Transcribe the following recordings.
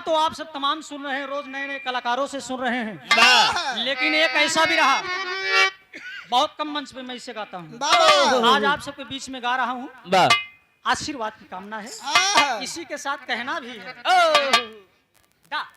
तो आप सब तमाम सुन रहे हैं, रोज नए नए कलाकारों से सुन रहे हैं, लेकिन एक ऐसा भी रहा, बहुत कम मंच पे मैं इसे गाता हूँ, आज आप सबके बीच में गा रहा हूँ। आशीर्वाद की कामना है, इसी के साथ कहना भी है। गा।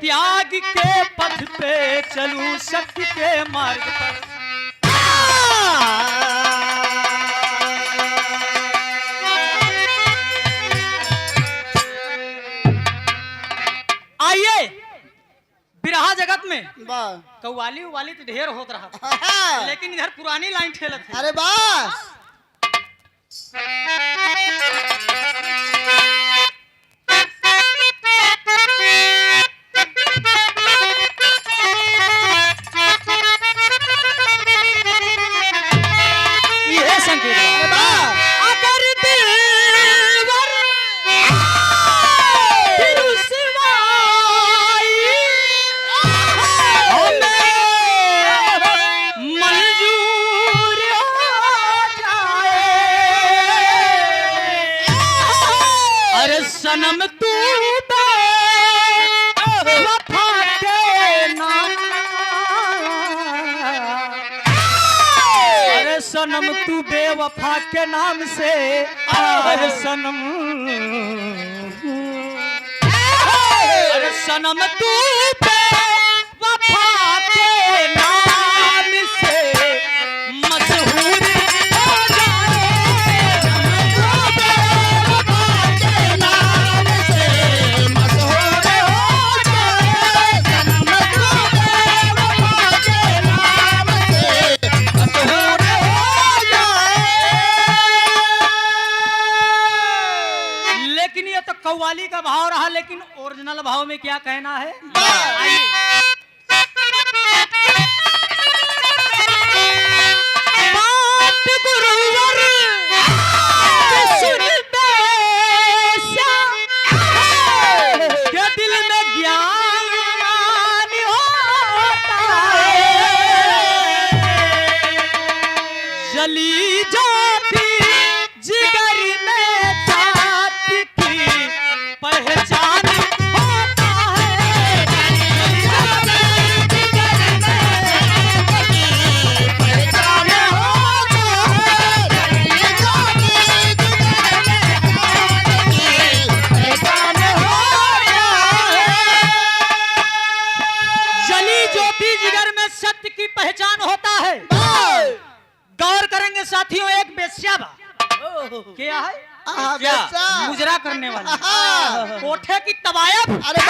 त्याग के पथ पे चलूं सत्य के मार्ग पर। आइए, बिरहा जगत में कव्वाली उवाली तो ढेर होत रहा, लेकिन इधर पुरानी लाइन ठेलत है। अरे वाह, सनम तू वफा के नाम, अरे सनम तू बेवफा के नाम से, अरे सनम, अरे सनम तू बेवफा के नाम से मशहूर कव्वाली का भाव रहा, लेकिन ओरिजिनल भाव में क्या कहना है? आइए। बात गुरुवर सुन बेश्या, के दिल में ज्ञान होता है, जली ज्योति जिगर में जाति की पहचान होता है, पहचान होता है, जली ज्योति जिगर में सत्य की पहचान होता है। गौर करेंगे साथियों, एक बेश्या बा, क्या है? मुजरा करने वाली, कोठे की तवायफ, अरे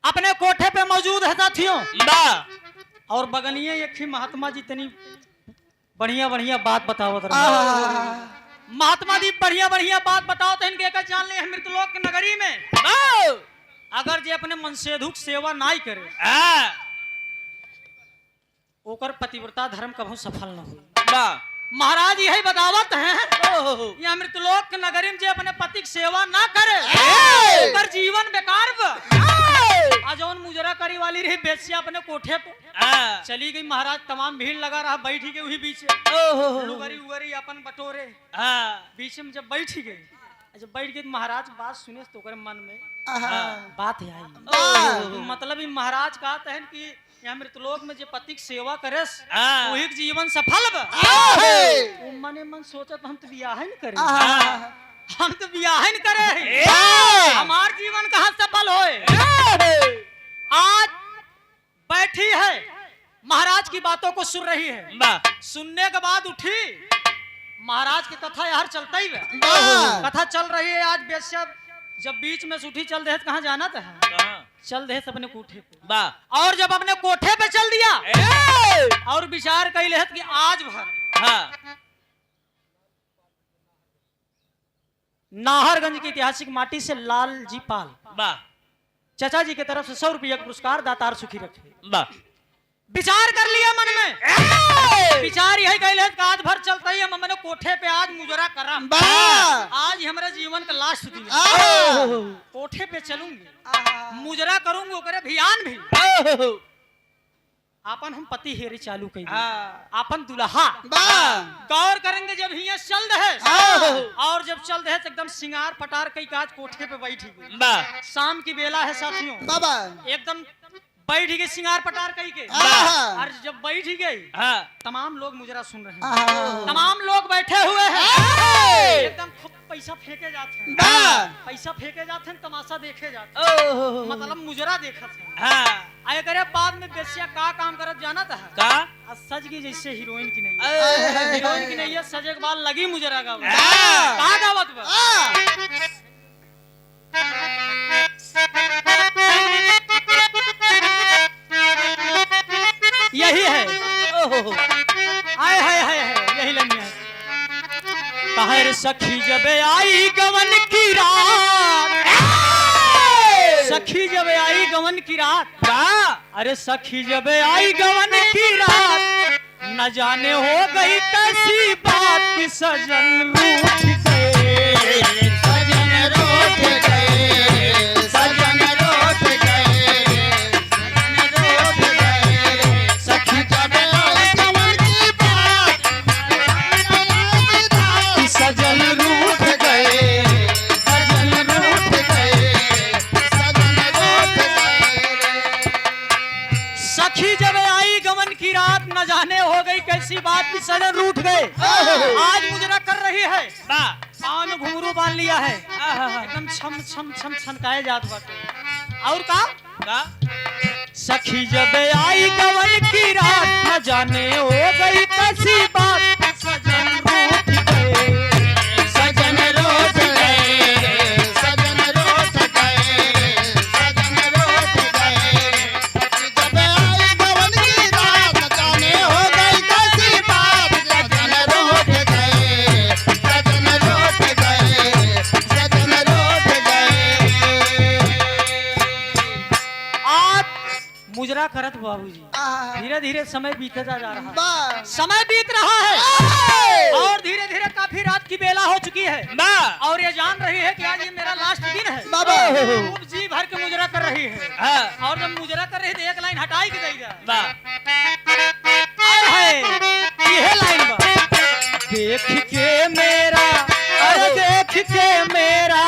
अपने कोठे पे मौजूद है साथियों, और बगलिए एक ही महात्मा जी तनी बढ़िया बढ़िया बात बताओ। महात्मा जी बढ़िया बढ़िया बात बताओ तो इनके जान ले मृतलोक के नगरी में अगर जे अपने मन से धुक सेवा नाई करे, ओकर पतिव्रता धर्म कभू सफल न हो। महाराज यही बतावत हैं, यह मृतलोक के नगरी में जे अपने पति की सेवा ना करे, ओकर जीवन बेकार बा। जौन मुजरा नौकरी वाली रही बेसिया अपने कोठे पे चली गई। महाराज तमाम भीड़ लगा रहा, बैठी गई वही बीच लुगरी उगरी अपन बटोरे बीच में। जब बैठी गई, जब बैठ गई तो महाराज बात सुने तो ओकरे मन में बात आई। मतलब ही महाराज कहते हैं कि यहाँ मृतलोक में जो पति की सेवा करे वही जीवन सफल बा। मने मन सोचत हम तो बियाह ही न करे, हम तो बियाह ही न करे, हमार जीवन कहाँ सफल होए। आज बैठी है, महाराज की बातों को सुन रही है। सुनने के बाद उठी, महाराज की कथा यार चलता ही है, कथा चल रही है। आज बेशक जब बीच में से उठी चल दे कहाँ जाना था, चल दे अपने कोठे पे। और जब अपने कोठे पे चल दिया और विचार कई लेहत कि आज भर नाहरगंज की ऐतिहासिक माटी से लाल जी पाल चाचा जी की तरफ से 100 रुपया पुरस्कार दातार सुखी रखे। विचार कर लिया मन में, विचार यही कही आज भर चलता ही हम मैंने कोठे पे आज मुजरा करम, आज हमारे जीवन का लास्ट दिन, कोठे पे चलूंगी मुजरा करूंगी ओकरे अभियान भी। आपन हम पति हेरी चालू कई आपन दुल्हा गौर करेंगे जब ही चल रहे और जब चल रहे तो एकदम सिंगार पटार कई काज कोठे पे बैठी गई। शाम की बेला है साथियों, एकदम बैठ गई सिंगार पटार कई के। और जब बैठ गई तमाम लोग मुजरा सुन रहे हैं, तमाम लोग बैठे हुए हैं, एकदम खूब पैसा फेंके जाते हैं, पैसा फेंके जाते हैं, तमाशा देखे जाते हैं, मतलब मुजरा देखा था। आए करे बाद में बेसिया का काम करत जाना था का सज की जैसे हीरोइन की नहीं है, हीरोइन की नहीं है, सजे के बाद लगी मुजरा का गावत यही है। आए हाय हाय यही लम्हा है। कहर सखी जब आई गवन की रात, सखी जब आई गवन की रात, अरे सखी जब आई गवन की रात, न जाने हो गई कैसी बात कि सजन रूठ गए, सजन रूठ गए, सजन रूठ गए, सजन रूठ गए। सखी जब आई गवन की बात, कि सजन रूठ गए, सजन रूठ गए, सजन रूठ गए। सखी जब आई गवन की रात, न जाने हो गई कैसी बात कि सजन रूठ गए। आज मुजरा कर रही है, पाँव में घुंघरू बांध लिया है, एकदम छम छम छम छनकाए जात बाटे। और का सखी जब आई गवन की रात, न जाने हो गई कैसी बात, सजन रूठ गए, सजन रूठ गए, सजन रूठ गए, सजन रूठ गए। जब आई गवन की रात, न जाने हो गई कैसी बात, सजन रूठ गए, सजन रूठ गए, सजन रूठ गए। आज मुजरा करत बाबूजी, धीरे धीरे समय बीतता जा रहा है, समय बीत रहा है और धीरे धीरे काफी रात की बेला हो चुकी है और ये जान रही है कि आज ये मेरा लास्ट दिन है। खूब जी भर के मुजरा कर रही है और जब मुजरा कर रही है तो एक लाइन हटाई के गई है, ये लाइन देख के मेरा, अरे देख के मेरा,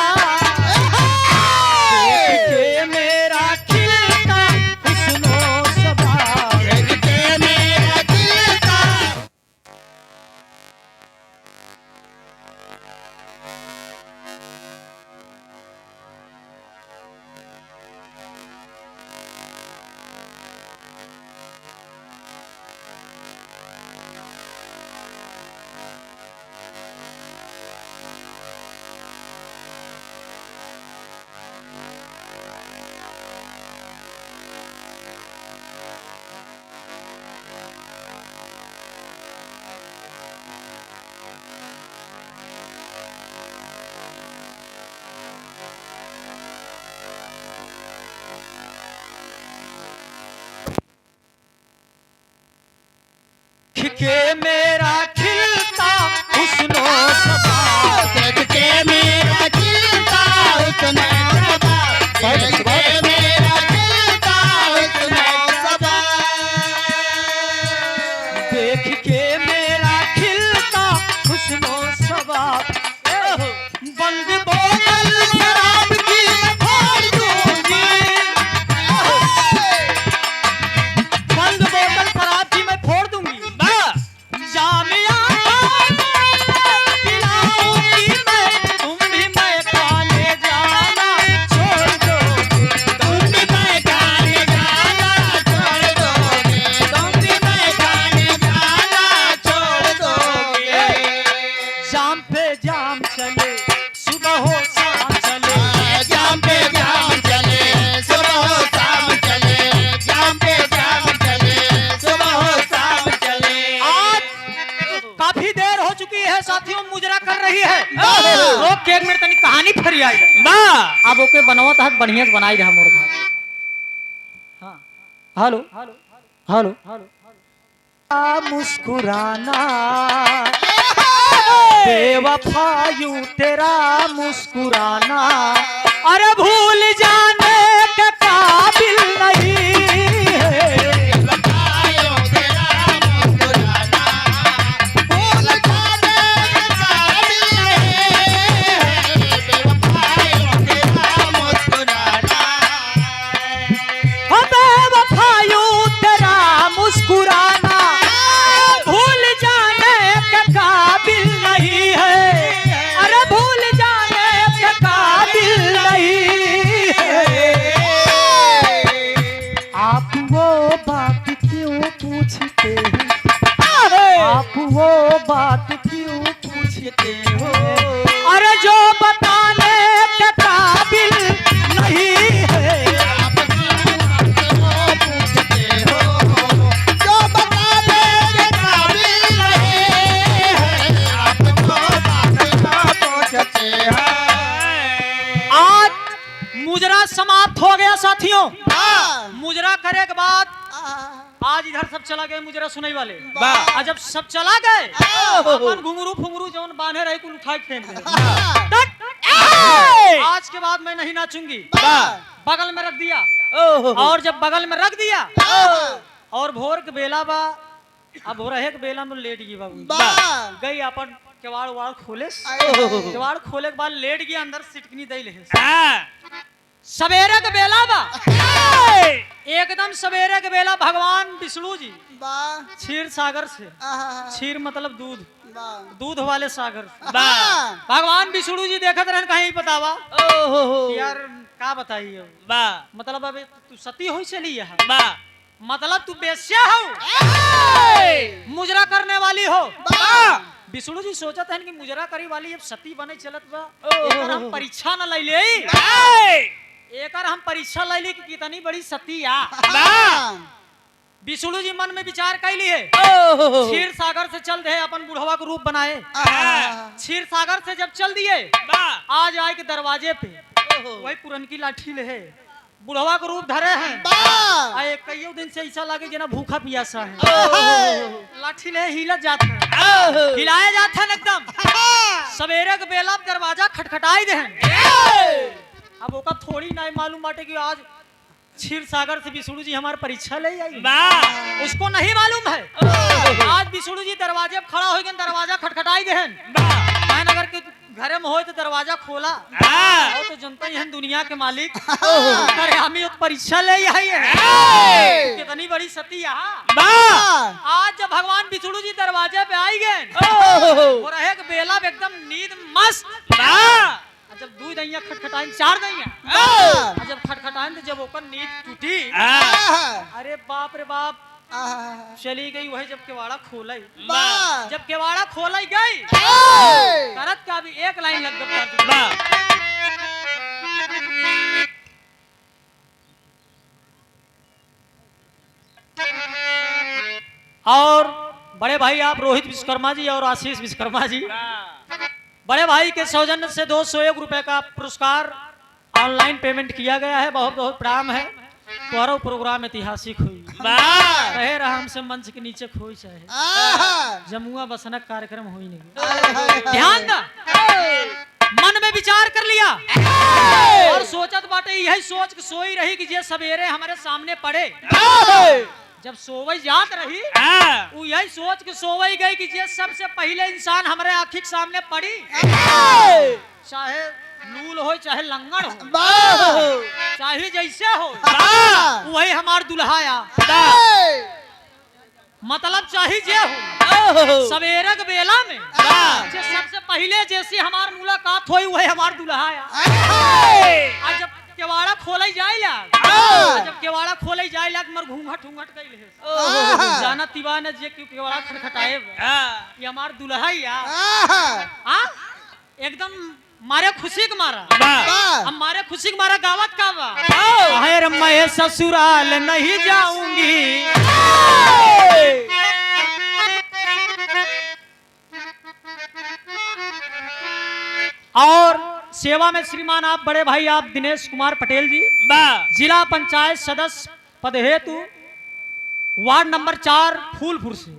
देख के मेरा खिलता हुस्नो सबा, देख के मेरा खिलता। के मेरा खिलता हुस्नो सबा, देख के मेरा खिलता हुस्नो सबा, देख के मेरा खिलता हुस्नो अब ओके बनवत हक बढ़िया से बनाई रहा मोर भाई। हाँ हेलो हेलो मुस्कुराना बेवफायू तेरा मुस्कुराना, अरे भूल जाने के काबिल नहीं है। बेवफायू तेरा मुस्कुराना भूल जाने के काबिल नहीं है, अरे भूल जाने के काबिल नहीं है। आप वो बात क्यों पूछते हो, आप वो बात क्यों पूछते हो, अरे जो बताने के काबिल नहीं है। मुजरा समाप्त हो गया साथियों। मुजरा करे के बाद आज इधर सब चला गए मुजरा सुनाई वाले। जब सब चला गए अपन घुंगरू फुंगरू जौन बांधे रहे कुल उठा के फेंक दे। आज के बाद मैं नहीं नाचूंगी। बगल में रख दिया, और जब बगल में रख दिया और भोर के बेला बा, अब हो रहे के बेला में लेट गई बाबू गई अपन केवाड़ वाड़ खोले। केवाड़ खोले के बाद लेट गया, अंदर सिटकनी दे ले। सवेरे के बेला बा, एकदम सवेरे के बेला भगवान विष्णु जी क्षीर सागर से, क्षीर मतलब दूध, दूध वाले सागर भगवान विष्णु जी देखत रहन कहीं बतावा यार का बताइए मतलब अब तू सती हो चली है, मतलब तू बेश्या हो, मुजरा करने वाली हो। विष्णु जी सोचत है कि मुजरा करी वाली अब सती बने चलत बा, एकर हम परीक्षा न ले ले, एकर हम परीक्षा ले ली कि कितनी बड़ी सती आ। विष्णु जी मन में विचार कैली है, क्षीर सागर से चल दे अपन बुढ़वा को रूप बनाए। क्षीर सागर से जब चल दिए आज आए के दरवाजे पे वही पुरनकी लाठी ले है, बुढ़वा को रूप धरे हैं। कई दिन से ऐसा लगे जना भूखा पियासा है, लाठी ले हिलत जाता है, हिलाया जाता है एकदम। सवेरे के बेला दरवाजा खटखटाई दे। अब ओका थोड़ी नहीं मालूम बाटे कि आज क्षीर सागर से विष्णु जी हमारे परीक्षा ले आई, उसको नहीं मालूम है। आज विष्णु जी दरवाजे पे खड़ा हो गए, दरवाजा खटखटाई दे। अगर के घरे में हो तो दरवाजा खोला तो जनता ही दुनिया के मालिक हमें परीक्षा ले आई है, कितनी बड़ी सती आज जब भगवान विष्णु जी दरवाजे पे आई गए और रहे बेला एकदम नींद मस्त। जब दू दैया खटखटाइन चार दैया जब खटखटाइन तो जब ओकर नींद टूटी, अरे बाप रे बाप चली गई। वही जब केवाड़ा खोलाई, जब केवाड़ा खोलाई गई करत का भी एक लाइन लग गई। और बड़े भाई आप रोहित विश्वकर्मा जी और आशीष विश्वकर्मा जी, बड़े भाई के सौजन्य से 201 रुपए का पुरस्कार ऑनलाइन पेमेंट किया गया है। बहुत बहुत प्रणाम है। तुम्हारा प्रोग्राम ऐतिहासिक हुई, कहे रहा हमसे मंच के नीचे खोई चाहे जमुआ बसनक कार्यक्रम हुई नहीं। ध्यान दा, मन में विचार कर लिया और सोचत बाटे यही सोच के सोई रही कि जे सवेरे हमारे सामने पड़े। जब सोवई जात रही वो यही सोच के सोवई गई कि जे सबसे पहले इंसान हमारे आँखी के सामने पड़ी, चाहे लूल हो चाहे लंगड़ हो चाहे जैसे हो वही हमार दुल्हाया, मतलब चाहे जे हो सवेरे के बेला में जे सबसे पहले जैसी हमार मुलाकात हुई वही हमार दुल्हाया। जब केवाड़ा खोले जाए लाग, जब केवाड़ा खोले जाए लाग मर घूंघट घूंघट कइले है जाना तिवा ने जे केवाड़ा खटखटाए ये हमार दुल्हाया। एकदम मारे खुशी के मारा, हम मारे खुशी के मारा गावत का बा हाय मैं ससुराल नहीं जाऊंगी। और सेवा में श्रीमान आप बड़े भाई आप दिनेश कुमार पटेल जी, जिला पंचायत सदस्य पद हेतु वार्ड नंबर 4 फूलपुर से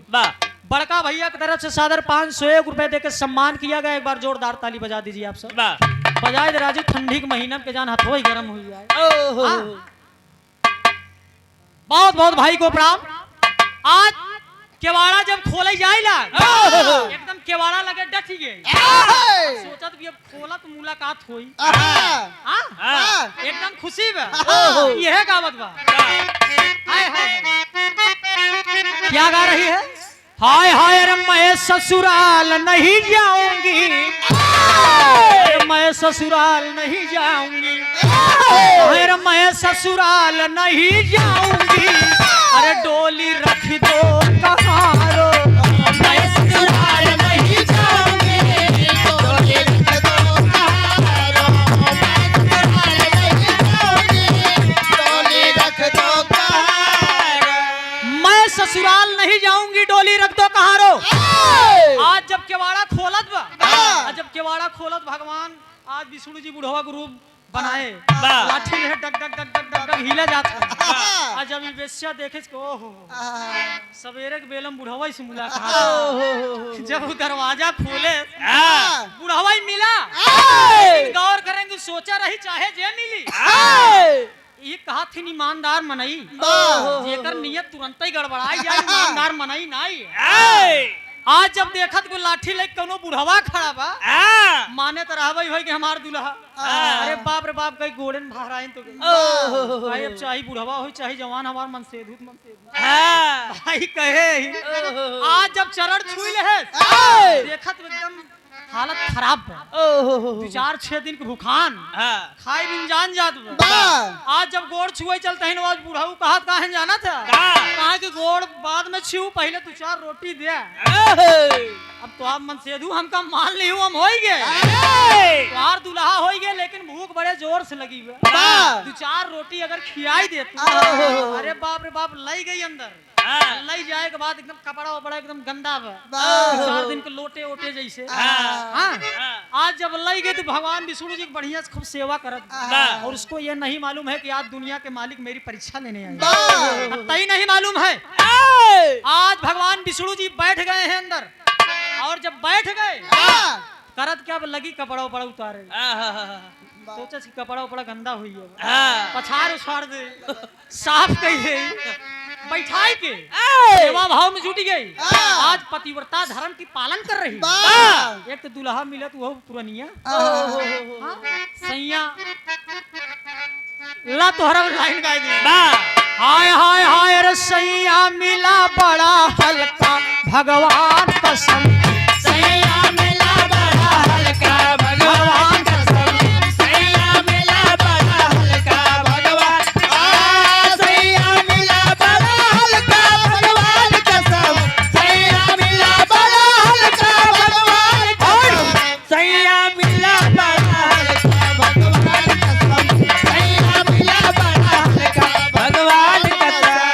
बड़का भैया की तरफ से सादर 501 रुपए देकर सम्मान किया गया। एक बार जोरदार ताली बजा दीजिए आप सब। बजाए दे राजी, ठंडी के महीना के जान हथोई गर्म हुई जाए। बहुत बहुत भाई को प्रणाम। आज केवाड़ा जब खोले जाएला एकदम केवाड़ा लगे डट गए, सोचा तो अब खोला तो मुलाकात हुई, एकदम खुशी बा। यह गावत बा, क्या गा रही है? हाय हाय रे मैं ससुराल नहीं जाऊंगी, मैं ससुराल नहीं जाऊंगी, हाय रे मैं ससुराल नहीं जाऊंगी, अरे डोली रख दो कहारो, मैं ससुराल नहीं जाऊंगी, डोली रख दो कहारो, मैं ससुराल नहीं जाऊंगी, डोली रख दो कहारो। आज जब केवाड़ा खोलत बा, जब केवाड़ा खोलत भगवान आज विष्णु जी बुढ़वा के रूप बनाए, लाठी में डग डग डग डग डग हिले जाता। आज जब वेश्या देखे ओहो सवेरे के बेलम बुढ़वा से मुलाकात, जब वो दरवाजा खोले बुढ़वा ही मिला। गौर करेंगे, सोचा रही चाहे जे मिली, ये कहा थी ईमानदार मनई, जेकर नियत तुरंत ही गड़बड़ाई जाए, ईमानदार मनई नहीं। आज जब देखत को लाठी लेके कोनो बुढ़वा खड़ा बा, माने तो रहबई होई कि हमार दुल्हा, अरे बाप रे बाप कई गोड़न भाराइन तो गई। अब चाहे बुढ़वा होई चाहे जवान, हमार मन से धूत भाई कहे। आज जब चरण छुई ले देखत एकदम हालत खराब बा, 2-4-6 दिन के भूखान खाए बिन जान जात बा। आज जब गोड़ छुए चलते हैं आज बुढ़ाऊ कहा कहाँ जाना था, कहा कि गोड़ बाद में छू, पहले 2-4 रोटी दे। अब तो आप मन सेधु हमका मान ली हूँ, हम हो गए तुहार दुल्हा हो गए, लेकिन भूख बड़े जोर से लगी बा। 2-4 रोटी अगर खिलाई दे तू, अरे बाप रे बाप लई गई अंदर, लई जाए के बाद एकदम कपड़ा वपड़ा एकदम गंदा बा, 4 दिन के लोटे ओटे जैसे। आज जब लई गए तो भगवान विष्णु जी बढ़िया से खूब सेवा करत, और उसको ये नहीं मालूम है कि आज दुनिया के मालिक मेरी परीक्षा लेने आए, तई नहीं मालूम है। आज भगवान विष्णु जी बैठ गए हैं अंदर, और जब बैठ गए करत क्या लगी कपड़ा वपड़ा उतारे, सोचा कि कपड़ा वपड़ा गंदा हुई है, पछाड़ उछाड़ दे, साफ कही बैठाई के सेवा भाव में जुटी गई। आज पतिव्रता धर्म की पालन कर रही। एक तो दुल्हा मिला तो वो पुरानिया सैया ला तोहरा लाइन गाय दी। हाय हाय हाय रे सैया मिला बड़ा हल्का भगवान कसम, सैया मिला बड़ा हल्का भगवान कसम, सैया मिला बड़ा हल्का भगवान, सैया मिला बड़ा हल्का भगवान कसम, सैया मिला बड़ा हल्का भगवान कसम, सैया मिला बड़ा हल्का भगवान कसम, सैया मिला बड़ा हल्का भगवान कसम।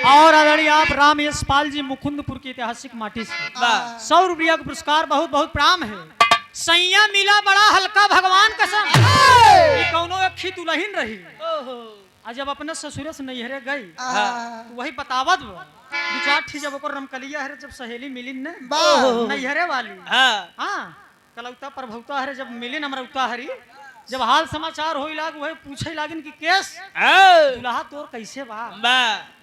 और आदरणीय आप राम यशपाल जी मुकुंदपुर की ऐतिहासिक माटी से 100 रुपया का पुरस्कार, बहुत बहुत प्रणाम है। सैया मिला बड़ा हल्का भगवान कसम, कौनो अखी दुल्हन रही, आज जब अपने ससुरे से नैहरे गई तो वही बतावत 2-4 ठी जब ओकर रमकलिया है, जब सहेली मिली ने नैहरे वाली, कलौता प्रभुता है, जब मिली अमरौता हरी, जब हाल समाचार होई लाग वही पूछे लागिन कि केस दुल्हा तोर कैसे बा,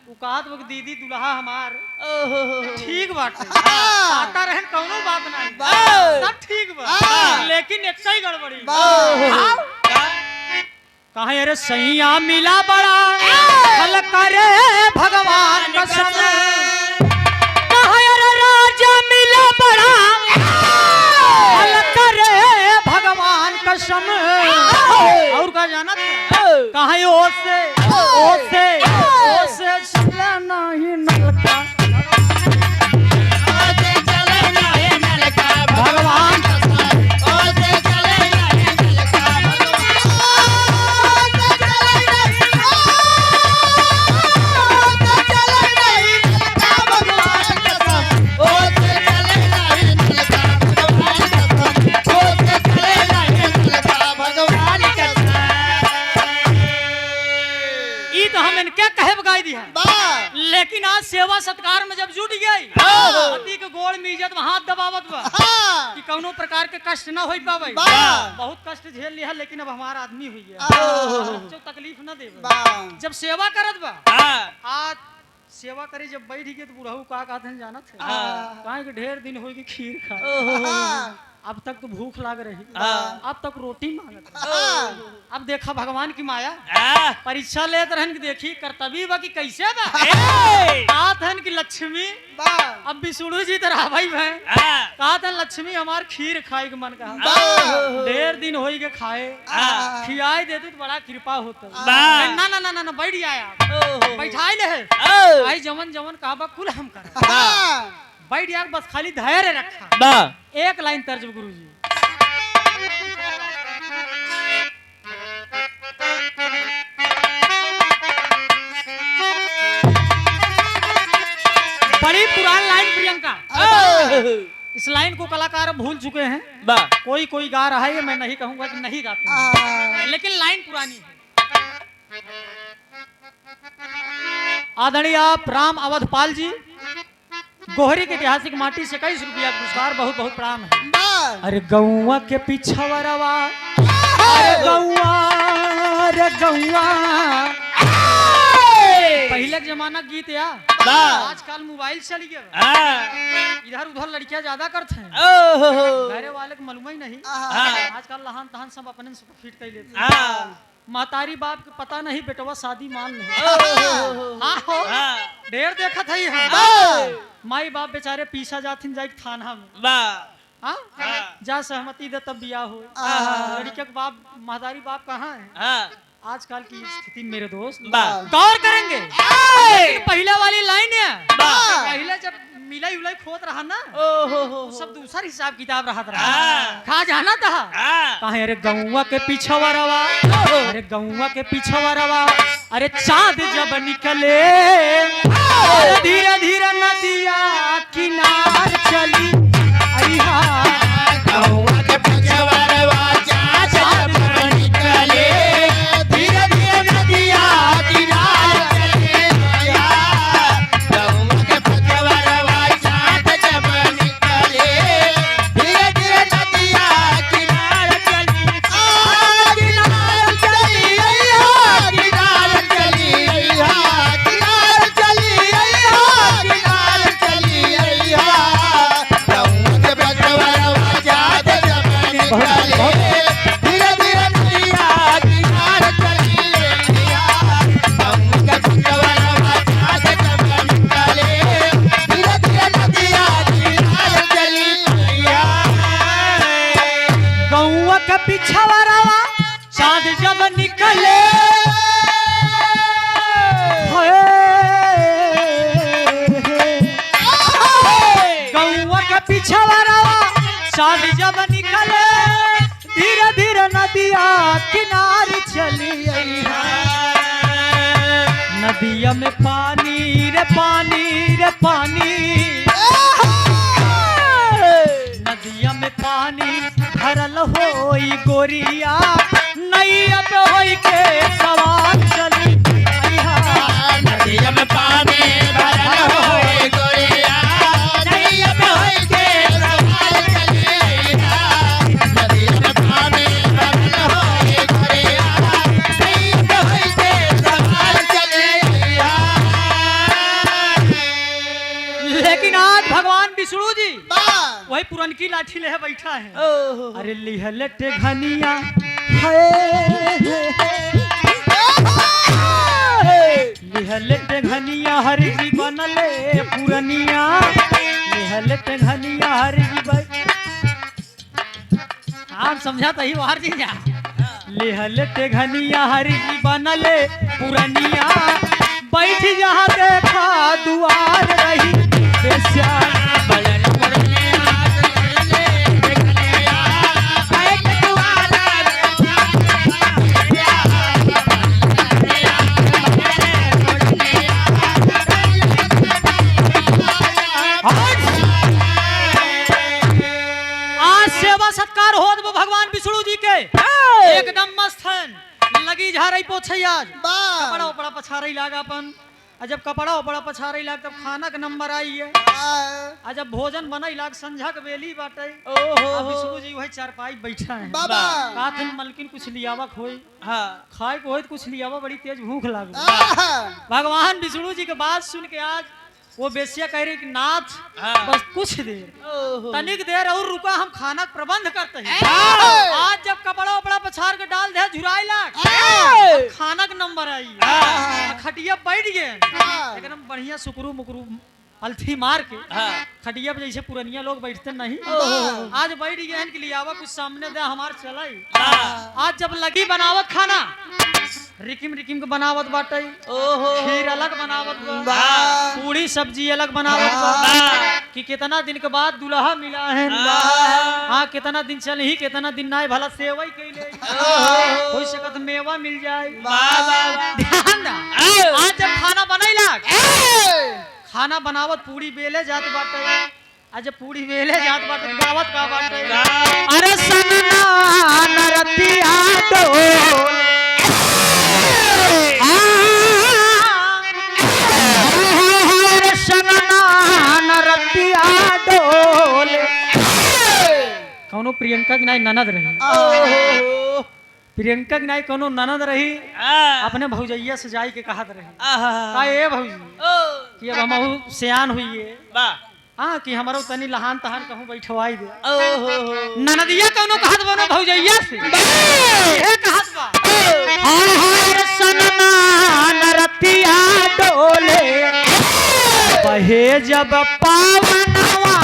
वो कहत वो दीदी दुल्हा हमार ठीक बाटे, आता रहन कौनो बात नहीं, सब ठीक बा, लेकिन एक ही गड़बड़ी कहा अरे सैया मिला बड़ा हल्का रे भगवान कसम, कहा अरे राजा मिला बड़ा हल्का रे भगवान कसम। और का जाना कहा ओसे चला नहीं नलका, भगवान हम इनके कहे बगाई दी है, लेकिन आज सेवा सत्कार में जब जुट गई पति के गोड़ में इज्जत में हाथ दबावत बा कि कौनो प्रकार के कष्ट न हो पावे। बहुत कष्ट झेल लिया लेकिन अब हमारा आदमी हुई है, जो तकलीफ न दे। जब सेवा करत बा आज सेवा करी जब बैठ गए तो बुढ़ऊ का कहते हैं जानत है कहा कि ढेर दिन होगी खीर खा, अब तक तो भूख लाग रही, अब तक रोटी मांगत। अब देखा भगवान की माया परीक्षा लेते रहन कि देखी कर्तव्य बा कि कैसे बा कहा था कि लक्ष्मी अब विष्णु जी तरह भाई बहन कहा था लक्ष्मी हमार खीर खाए के मन कहा ढेर दिन हो गए खाए खियाए देते तो बड़ा कृपा होता। ना ना ना ना बैठ आया बैठाई ले आई जमन जमन कहा कुल हम कर बैठ यार बस खाली धैर्य रखा। एक लाइन तर्ज गुरु जी बड़ी पुरानी लाइन प्रियंका, इस लाइन को कलाकार भूल चुके हैं, कोई कोई गा रहा है, मैं नहीं कहूंगा कि नहीं गाते हैं, लेकिन लाइन पुरानी है। आदरणीय आप राम अवधपाल जी गोहरी के ऐतिहासिक माटी से 21 रुपया पुरस्कार, बहुत बहुत प्रणाम है। अरे गौवा के पिछवरवा अरे गौवा पहले के जमाना गीत या आजकल मोबाइल चली गया, इधर उधर लड़कियां ज्यादा करते हैं, घरे वाले को मालूम ही नहीं, आजकल लहान तहान सब अपने से फिट कर लेते हैं। महतारी बाप के पता नहीं बेटवा शादी मान नहीं ढेर देखा था माई बाप बेचारे पीछा जाथिन जाए थाना में जा सहमति दे तब बियाह हो, लड़के के बाप महतारी बाप कहाँ है आजकल की स्थिति मेरे दोस्त गौर करेंगे। पहले वाली लाइन है पहले जब मिलाई उलाई खोद रहा ना सब दूसरा हिसाब किताब रहा खा जाना था कहे अरे गौवा के पीछवा रवा अरे गौवा के पीछवा रवा अरे चाँद जब निकले धीरे धीरे नदिया किनार चली गौवा के पीछवा रवा चाँद जब निकले धीरे धीरे नदिया किनार चली गौवा के पीछवा रवा चाँद जब निकले धीरे धीरे नदिया किनार चली किनार चली किनार चली किनार चली किनार चली गौवा के पीछवा रवा चाँद जब निकले धीरे धीरे नदिया किनार चली गौवा के पीछवा रवा चाँद जब निकले धीरे धीरे नदिया किनार चली गौवा के पीछवा रवा चाँद जब निकले गौवा के पीछवा रवा चाँद जब निकले धीरे धीरे नदिया किनार चली नदिया में पानी रे पानी रे पानी नदिया में पानी भरल होई गोरिया नैया पे होई के सवार चली नदिया में पानी भरल होई गोरिया नैया पे होई के सवार चली नदिया में पानी भरल होई गोरिया नैया पे होई के सवार चली। लेकिन आज भगवान विष्णु जी वही पुरनकी लाठी ले बैठा है अरे लिहलटे घनिया लिहलटे घनिया हरि जी बनले पुरनिया लिहलटे घनिया हरि जी हम समझाता ही बाहर जी जा लिहलटे घनिया हरि जी बनले पुरनिया बैठ जहाँ देखा दुआर रही आज सेवा सत्कार हो भगवान विष्णु जी के एकदम मस्त हैं लगी झारई पोछई आज बा कपड़ा उपड़ा पछारई लागा अपन आ जब कपड़ा उपड़ा पछारई लाग तब खाना के नंबर आई है आ जब भोजन बनई लाग संझा के बेली बाटे ओहो विष्णु जी वही चारपाई बैठा है बाबा काथ में मलकिन कुछ लियावा खोई हाँ खाए को होई तो कुछ लियावा बड़ी तेज भूख लागो आहा भगवान विष्णु जी के बात सुन के आज वो बेसिया कह रही कि नाथ हाँ। बस कुछ देर ओहो तनिक देर और रुका हम खाना का प्रबंध करते हैं ए! आज जब कपड़ा उपड़ा पछार के डाल दे झुराई लाग ए! खाना का नंबर आई हाँ। खटिया बैठ गए हाँ। एकदम बढ़िया सुकरू मुकरू अलथी मार के हाँ खटिया पे जैसे पुरनिया लोग बैठते नहीं ओहो। आज बैठ गए हैं कि लियावा कुछ सामने दे हमार चलाई हाँ आज जब लगी बनावत खाना रिकिम रिकिम के बनावत बाटे ओहो खीर अलग बनावत बा वाह। पूरी सब्जी अलग बनावत बा वाह। कि कितना दिन के बाद दुल्हा मिला है वाह। हाँ कितना दिन चल ही कितना दिन ना भला सेवई कैले ओहो। हो सकत मेवा मिल जाए वाह, वाह, वाह। ध्यान ना आओ। आज जब खाना बनैला ए! खाना बनावत पूरी बेले जात बाटे आज जब पूरी बेले जात बाटे गावत का बाटे वाह। अरे सन्ना नरतिया डोले अरे सन्ना नरतिया डोले कौनो प्रियंका की नाई ननद रही ओहो प्रियंका की नाई कौनो ननद रही हाँ अपने भौजैया से जाई के कहत रही आहा का ए भौजी ओ कि अब हम सियान हुई है वाह हाँ कि हमारो तनी लहान तहान कहूँ बैठवाई दे ओहो ननदिया कौनो कहत बनो भौजैया से ये कहत बा हर सन्ना नरतिया डोले बहे जब पावनवा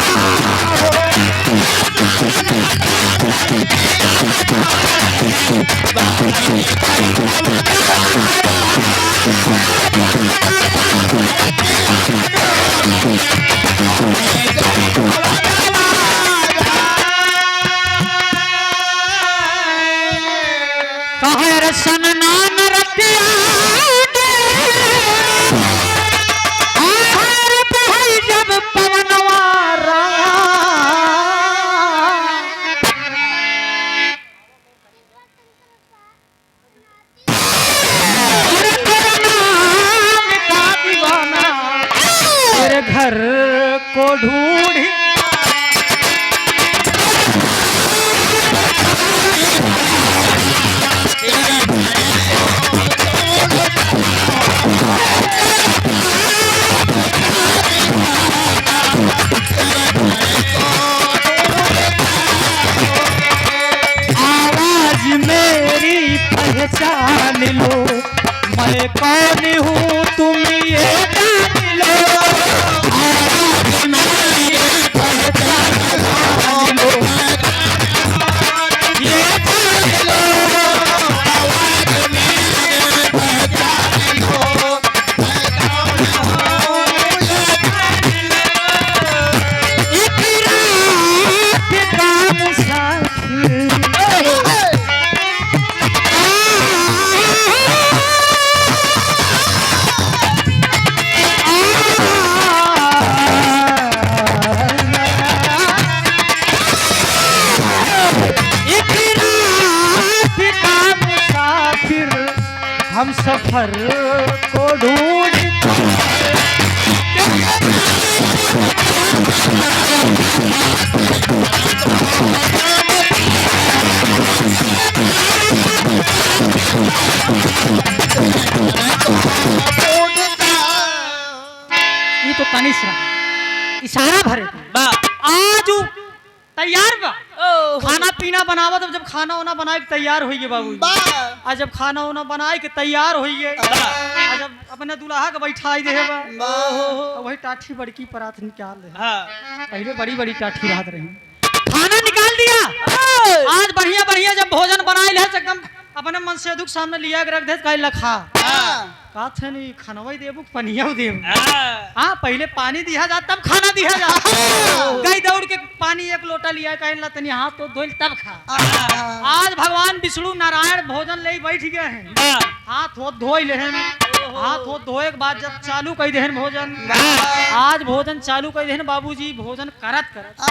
कहर सन्ना नरतिया हर बहे जब पवनवा रंगा तेरे घर को ढूंढी आवाज मेरी पहचान लो मैं कौन हूँ तुम ये जान लो आवाज मेरी पहचान लो ये जान लो एक रात का मुसाफिर एक रात का मुसाफिर हम सफर को ढूंढते ये तो तनिष रहा इशारा भरे थे। वाह आज उ तैयार बा ओहो खाना पीना बनावत अब जब खाना वाना बनाए के तैयार होइए बाबू बा आज जब खाना वाना बनाए के तैयार होइए आज जब अपने दुल्हा के बैठाई दे बा ओहो वही टाठी बड़की परात निकाल दे हाँ पहले बड़ी बड़ी टाठी रहत रही खाना निकाल दिया आज बढ़िया बढ़िया जब भोजन बनाए ले एकदम अपने मन से दुख सामने लिया के रख दे कह लखा हाँ का थे नहीं खानवा देबू पनिया देबू हाँ हाँ पहले पानी दिया जा तब खाना दिया जा गई दौड़ के पानी एक लोटा लिया कह तनी हाथ तो धोल तब खा आज भगवान विष्णु नारायण भोजन ले बैठ गए हैं वाह हाथ हो धोई लेहन हाथ हो धोए के बाद जब चालू कर देहन भोजन आज भोजन चालू कर देहन बाबूजी भोजन करत करत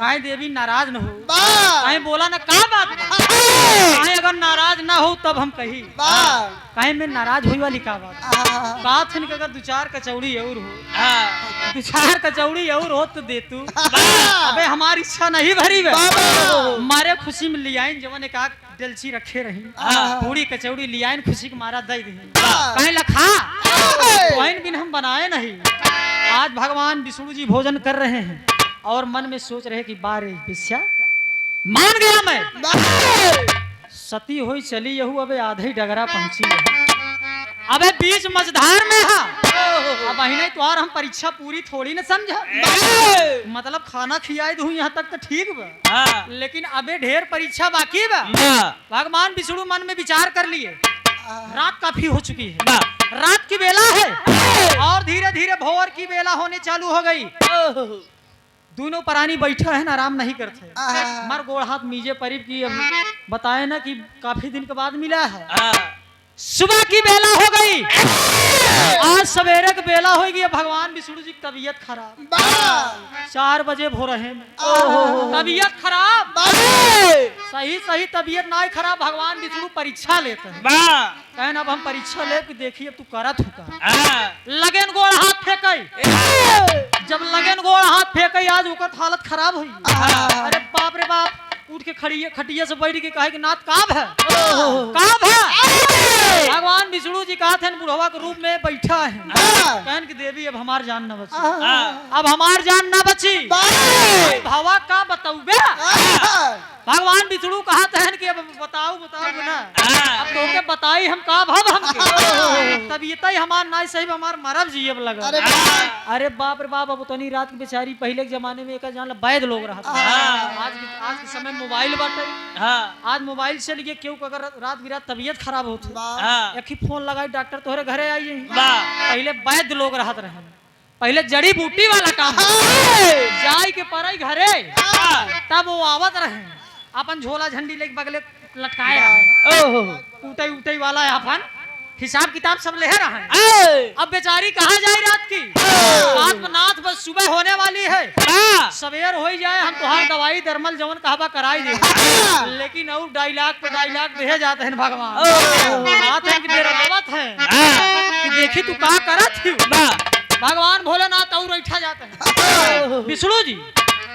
काहे देवी नाराज न हो काहे बोला ना का बात काहे अगर नाराज ना हो तब हम कही वाह कहे में नाराज हुई वाली का बात आहा, बात सुन के अगर 2-4 कचौड़ी और हो हाँ 2-4 कचौड़ी और हो तो दे तू वाह अबे हमारी इच्छा नहीं भरी वे बाबा। मारे खुशी में लियाइन जवन एक आग डेलची रखे रही हाँ। पूरी कचौड़ी लियाइन खुशी के मारा दे दी वाह। कहे लखा ए, वहीं बिन हम बनाए नहीं आज भगवान विष्णु जी भोजन कर रहे हैं और मन में सोच रहे कि बारे बिस्या मान गया मैं वाह सती हुई चली यहू अबे आधे ही डगरा पहुंची है अबे बीच मझधार में है अब अही नहीं तुहार हम परीक्षा पूरी थोड़ी न समझा मतलब खाना खियाई दूं यहाँ तक तो ठीक बा हाँ लेकिन अबे ढेर परीक्षा बाकी बा भगवान विष्णु मन में विचार कर लिए रात काफी हो चुकी है रात की बेला है और धीरे धीरे भोर की बेला होने चालू हो गई दोनों प्राणी बैठे हैं आराम नहीं करते आहा। मर गोड़ हाथ मीजे परीब की अब बताए ना कि काफी दिन के बाद मिला है सुबह की बेला हो गई आज सवेरे की बेला होगी भगवान विष्णु जी की तबीयत खराब वाह 4 बजे भोर रहे ओहो। तबीयत खराब वाह सही सही तबीयत ना खराब भगवान विष्णु परीक्षा लेते हैं कहन अब हम परीक्षा ले के देखिए अब तू करत हुका लगन गोड़ हाथ फेंकई जब लगन गोड़ हाथ फेंकई आज ओकर हालत खराब हुई अरे बाप रे बाप उठ के खटिया से बैठ के कहे कि नाथ काब है काब है भगवान विष्णु जी कहा थे बुढ़वा के रूप में बैठा है कहन की देवी अब हमार जान न बची अब हमार जान न बची भावा का बताऊबे भगवान विष्णु कहा थे कि अब बताओ ना अब तो के बताई हम का भव हम तबीयत ही हमार ना सही हमार मरब जीव लगा अरे बाप रे बाप अब उतनी रात की बेचारी पहले के जमाने में एक जान वैद लोग रहा आज के समय मोबाइल बाटे आज मोबाइल से लिए क्यों अगर रात बिरात तबीयत खराब होती एक ही फोन लगाई डॉक्टर तोहरे घरे आई पहले वैद लोग रहत रहे पहले जड़ी बूटी वाला काम जाई के पराई घरे तब वो आवत रहे अपन झोला झंडी लेके बगले लटकाए रहे उठई वाला है अपन हिसाब किताब सब ले रहा है अब बेचारी कहाँ जाए रात की नाथ बस सुबह होने वाली है सवेर हो जाए हम तुहार दवाई दरमल जवन कहबा कराई दे लेकिन और डायलॉग पे डायलॉग दे जाते हैं भगवान बात है कि मेरा बात है कि देखी तू का करत थी भगवान भोलेनाथ और ऐठा जाते हैं विष्णु जी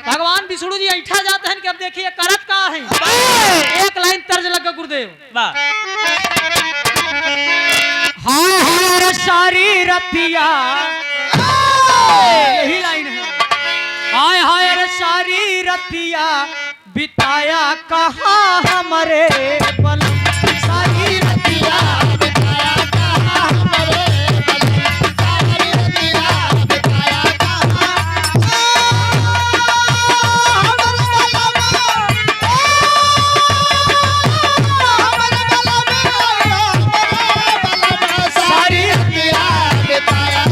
भगवान विष्णु जी ऐठा जाते हैं कि अब देखिए करत का है एक लाइन तर्ज लग गुरुदेव हाँ हाँ सारी रतिया यही लाइन है हाय हाय रे सारी रतिया बिताया कहाँ हमारे बल सारी रतिया बिताया कहाँ हमारे सारी रतिया बिताया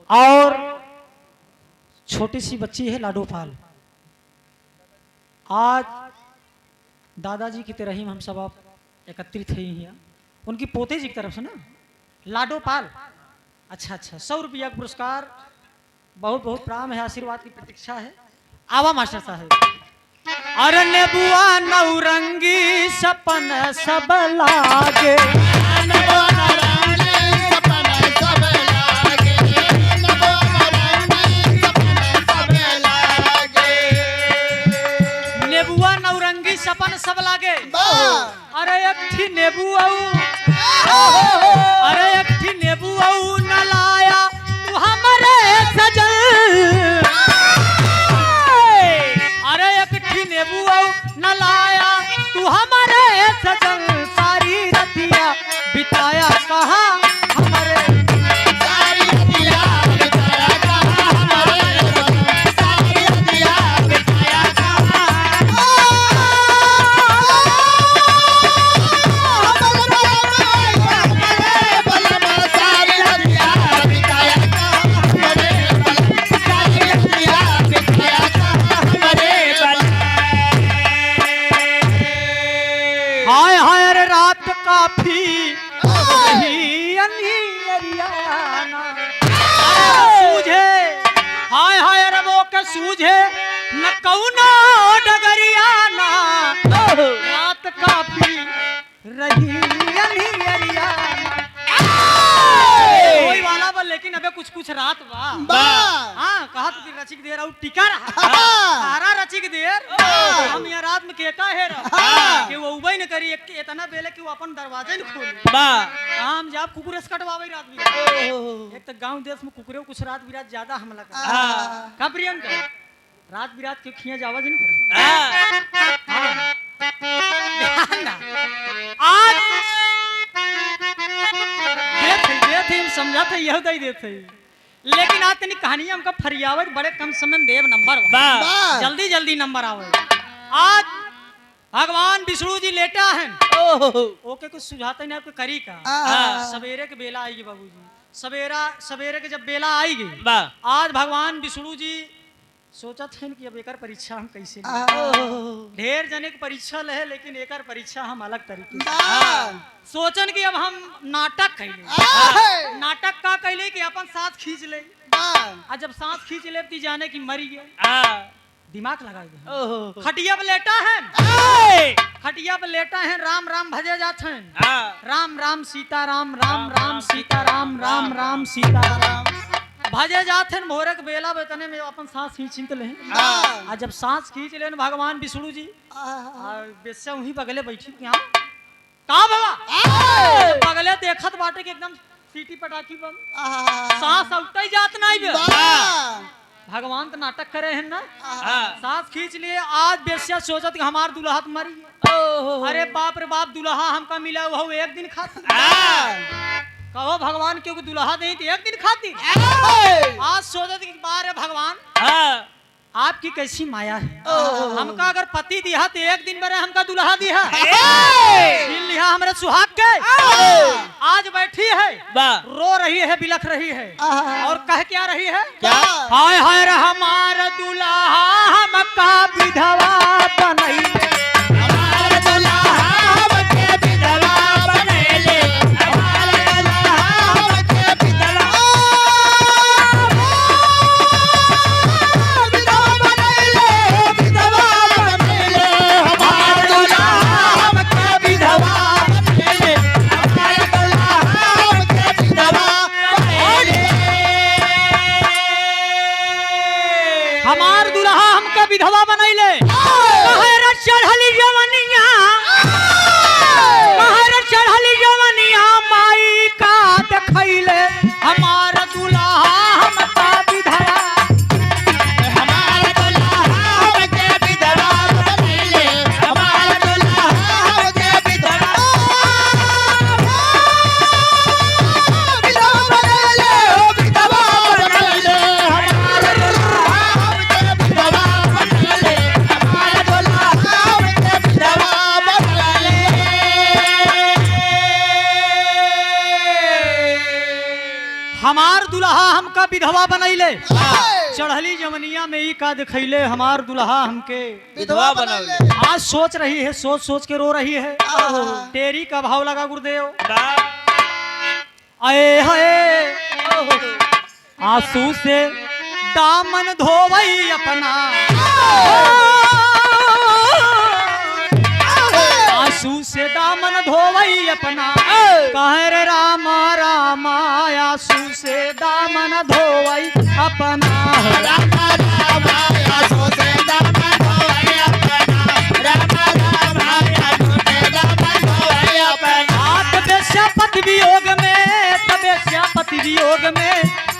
और छोटी सी बच्ची है लाडोपाल आज दादाजी की तरह ही हम सब आप एकत्रित हुए हैं उनकी पोते जी की तरफ से ना लाडोपाल अच्छा 100 रुपया का पुरस्कार बहुत बहुत प्राम है आशीर्वाद की प्रतीक्षा है आवा मास्टर साहब अरे नेबुआ नौरंगी सपन सब लागे नेबुआ नौरंगी सपन सब लागे अरे एक थी नेबू अरे एक थी नेबू न लाया तू हमारे सजन अरे एक थी नेबू न लाया तू हमारे सजन सारी रतिया बिताया कहाँ हमारे न कौनो डगरिया ना रात काफी रही अनियरिया कोई वाला बा लेकिन अबे कुछ कुछ रात बा बा हाँ कहा तो रचिक देर और टिका रहा सारा रचिक देर हम यहाँ रात में केका है रहा कि वो उबई न करी इतना बेले कि वो अपन दरवाजे न खोले बा हम जाब कुकुरेस कटवावे रात बिरात एक तो गांव देश में कुकुरे कुछ रात बिरात ज्यादा हमला कर का प्रियंका रात बिरात के खिया जावा जन कर आज देते हम समझाते यह दई देते लेकिन आज तनी कहानी हमका फरियावत बड़े कम समय में देव नंबर बा जल्दी जल्दी नंबर आवे आज भगवान विष्णु जी लेटा है ओके कुछ सुझाते नहीं आपके करी का सवेरे के बेला आएगी बाबूजी सवेरे के जब बेला आएगी बा आज भगवान विष्णु जी सोचा थे कि अब एकर परीक्षा हम कैसे ढेर जने की परीक्षा ले लेकिन एकर परीक्षा हम अलग तरीके से सोचन कि अब हम नाटक कैले नाटक का कैले कि अपन सांस खींच ले और जब सांस खींच ले ती जाने की मरी गए दिमाग लगा दे खटिया पे लेटा है खटिया पे लेटा है राम राम भजे जाते हैं राम राम सीता राम राम राम सीता राम राम राम सीता राम भजे जाते हैं भोरक बेला बेतने में अपन सांस खींच ले और जब सांस खींच ले भगवान विष्णु जी बेस्या वहीं बगले बैठी यहाँ कहा बाबा बगले देखत बाटे कि एकदम सीटी पटाखी बंद सांस उठते ही जात नहीं बे भगवान तो नाटक करे हैं ना सांस खींच लिए आज बेस्या सोचत कि हमार दुल्हा तो मरी अरे बाप रे बाप दुल्हा हमका मिला वो एक दिन खाती कहो भगवान क्योंकि दुल्हा नहीं थी एक दिन खाती आज सोचत कि बार है भगवान आपकी कैसी माया है हमका अगर पति दिया तो एक दिन मेरे हमका दुल्हा दिया छीन लिया हमारे सुहाग के आज बैठी है रो रही है बिलख रही है और कह क्या रही है हाय हाय रे हमारा दुल्हा हमका विधवा बनैले हमारा दुल्हा हमके विधवा बनैले हमारा दुल्हा हमके विधवा हमार दुल्हा हमका विधवा बनैले कहर चढ़ली जवनिया कहर चढ़ली जवनिया माई का देखैले हमार दुल्हा हमका विधवा हमार दुल्हा हमके विधवा बनैले हमार दुल्हा हमके विधवा विधवा बनैले हो विधवा बनैले हमार हमार दुल्हा हमका विधवा बनैले चढ़ली जमनिया में ही का दिखैले हमार दुल्हा हमके विधवा बनैले आज सोच रही है सोच सोच के रो रही है तेरी का भाव लगा गुरुदेव आए हाय आंसू से दामन धोवई अपना आंसू से दामन धोवई अपना कहर रामा रामा आंसू से दामन धोवई अपना रामा रामा आंसू से दामन धोवई अपना रामा रामा आंसू से दामन धोवई अपना तबेश्यापति वियोग में तबेश्यापति वियोग में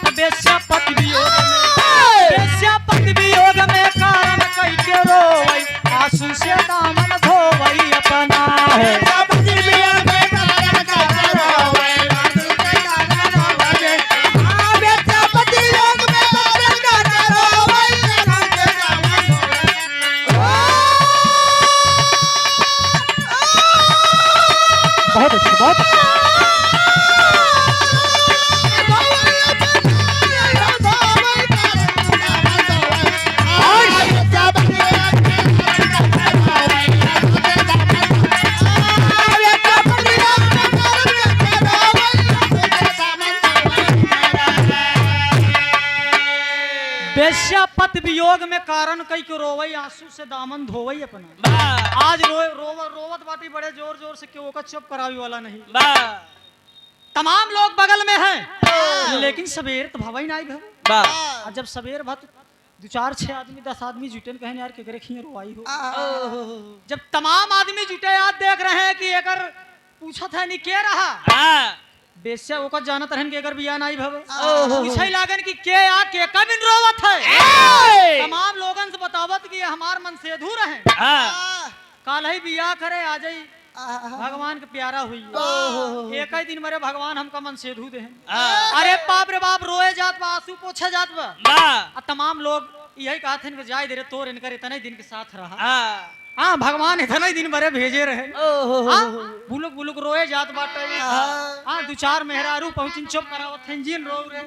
तबेश्यापति वियोग में तबेश्यापति वियोग में कारण कई के रोवई आंसू से दामन धोवई अपना है बहुत अच्छी बात वियोग में कारण कई को रोवई आंसू से दामन धोवई अपना। वाह आज रोवत बाटी बड़े जोर जोर से क्यों का चुप करावी वाला नहीं। वाह तमाम लोग बगल में हैं लेकिन सवेर तो भवई नहीं भव। वाह और जब सवेर भत 2 4 6 आदमी 10 आदमी जुटे न कहने यार केकरे खिए रोवाई हो। जब तमाम आदमी जुटे याद देख रहे हैं कि एकर पूछत है नहीं के रहा हाँ बेस्या ओकर जानत रहन के एकर बिया नहीं भवे। पूछै लागन कि के आ के कबिन रोवत है। तमाम लोगन से बतावत कि ये हमार मन से अधूर है। हाँ काल ही बिया करे आ जाई भगवान के प्यारा हुई एक ही दिन मरे भगवान हमका मन से धू दे। अरे बाप रे बाप रोए जात बा आंसू पोछे जात बा। वाह तमाम लोग यही कहते हैं कि जाए दे रे तोर इनकर इतने दिन के साथ रहा। हाँ हाँ भगवान इतने दिन मरे भेजे रहे। बुलुक बुलुक रोए जात बाटे। हाँ 2 4 मेहरारू पहुंचिन चुप करावत हैं जिन रो रे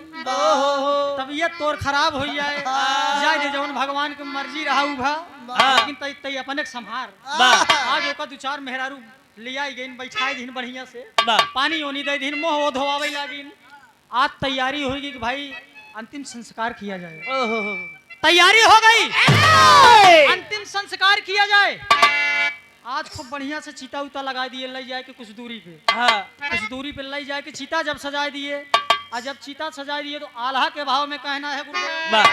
तबीयत तोर खराब हो जाए जाए दे जवन भगवान के मर्जी रहा उभा। लेकिन तई अपने के संभार आज ओका 2 4 मेहरारू ले आई गईन बैठाई दिन बढ़िया से वाह पानी ओनी दे दिन मोह वो धोवावे लागिन। आज तैयारी होगी कि भाई अंतिम संस्कार किया जाए। तैयारी हो गई अंतिम संस्कार किया जाए। आज खूब बढ़िया से चीता उता लगा दिए ले जाए के कुछ दूरी पे। हाँ कुछ दूरी पे ले जाए के चीता जब सजाए दिए और जब चीता सजाए दिए तो आल्हा के भाव में कहना है गुरुदेव। वाह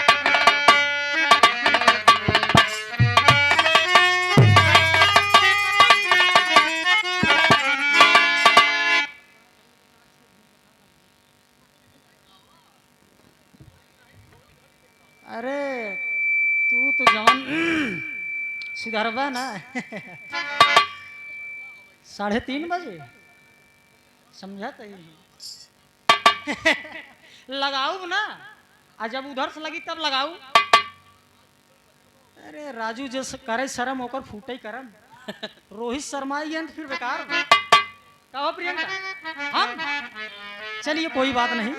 अरे तू तो जवान सुधरबा ना 3:30 बजे समझा लगाऊ ना आ जब उधर से लगी तब लगाऊ। अरे राजू जैसे करे शर्म होकर फूटे करम रोहित शर्मा ही हैं तो फिर बेकार कहो प्रियंका हम चलिए कोई बात नहीं।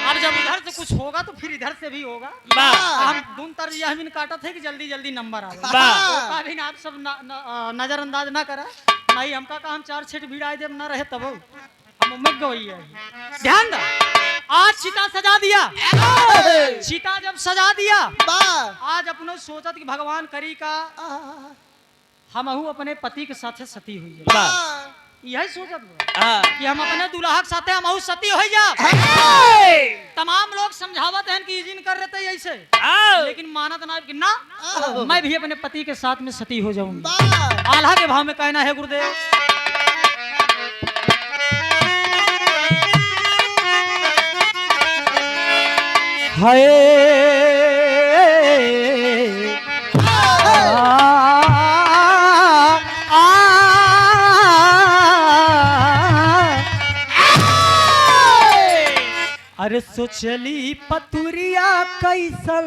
अब जब उधर से कुछ होगा तो फिर इधर से भी होगा। हम दून तर यह भी काटा थे कि जल्दी जल्दी नंबर आवे तो भी आप सब नजरअंदाज ना करा नहीं हमका का हम 4 छेट भिड़ाए जब ना रहे तब हम उम्मीद गई है। ध्यान दो आज चिता सजा दिया। चिता जब सजा दिया आज अपने सोचत कि भगवान करी का हम अपने पति के साथ सती हुई है। यही सोचत कि हम अपने दुल्हा के साथे हम सती हो जा। तमाम लोग समझावत हैं कि जिन कर रहे थे ऐसे लेकिन मानत ना कि ना मैं भी अपने पति के साथ में सती हो जाऊंगी। आल्हा के भाव में कहना है गुरुदेव। अरे सोचली पतुरिया कैसल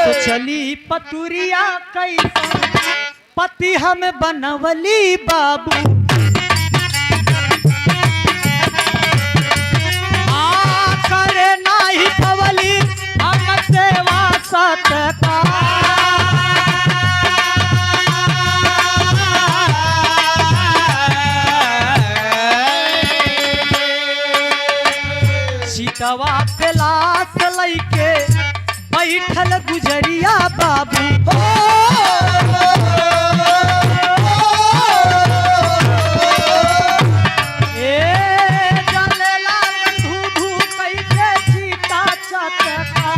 सोचली पतुरिया कैसल पति हम बनवली बाबू करे नाही पवली हम सेवा सतका। सीतवा पे लाश लइके बैठल गुजरिया बाबू जलेला धू धू कैसे सीता चटका।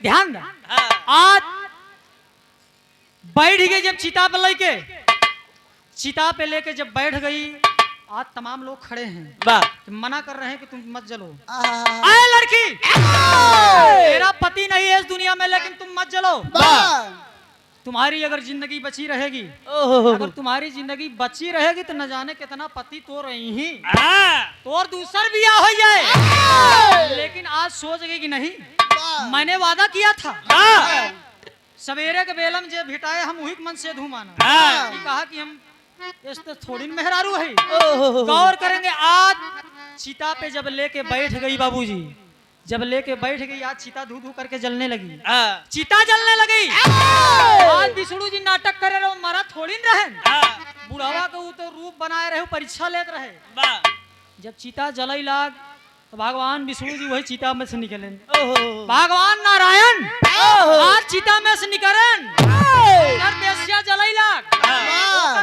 ध्यान आज बैठ गई जब चिता पे लेके चिता पे लेके जब बैठ गई आज तमाम लोग खड़े हैं मना कर रहे हैं कि तुम मत जलो। आए लड़की तेरा पति नहीं है इस दुनिया में लेकिन तुम मत जलो। तुम्हारी अगर जिंदगी बची रहेगी, ओहो अगर तुम्हारी जिंदगी बची रहेगी तो न जाने कितना पति तो रही ही तो और दूसर बिया हो जाए। लेकिन आज सोच गई कि नहीं, मैंने वादा किया था सवेरे के बेलम जे भिटाए हम वही मन से धूमाना। कहा कि हम इस तो थोड़ी मेहरारू है। गौर करेंगे, आज चिता पे जब लेके बैठ गई बाबूजी, जब लेके बैठ गई, आज चिता धू धू करके जलने लगी, चिता जलने लगी। आज विष्णु जी नाटक करे रहो, मरा थोड़ी न रहे, बुढ़ावा को तो रूप बनाए रहे, परीक्षा लेते रहे। जब चिता जलई लाग तो भगवान विष्णु जी वही चिता में से निकले। भगवान नारायण आज चिता में से निकलन, बेस्या जलई लाग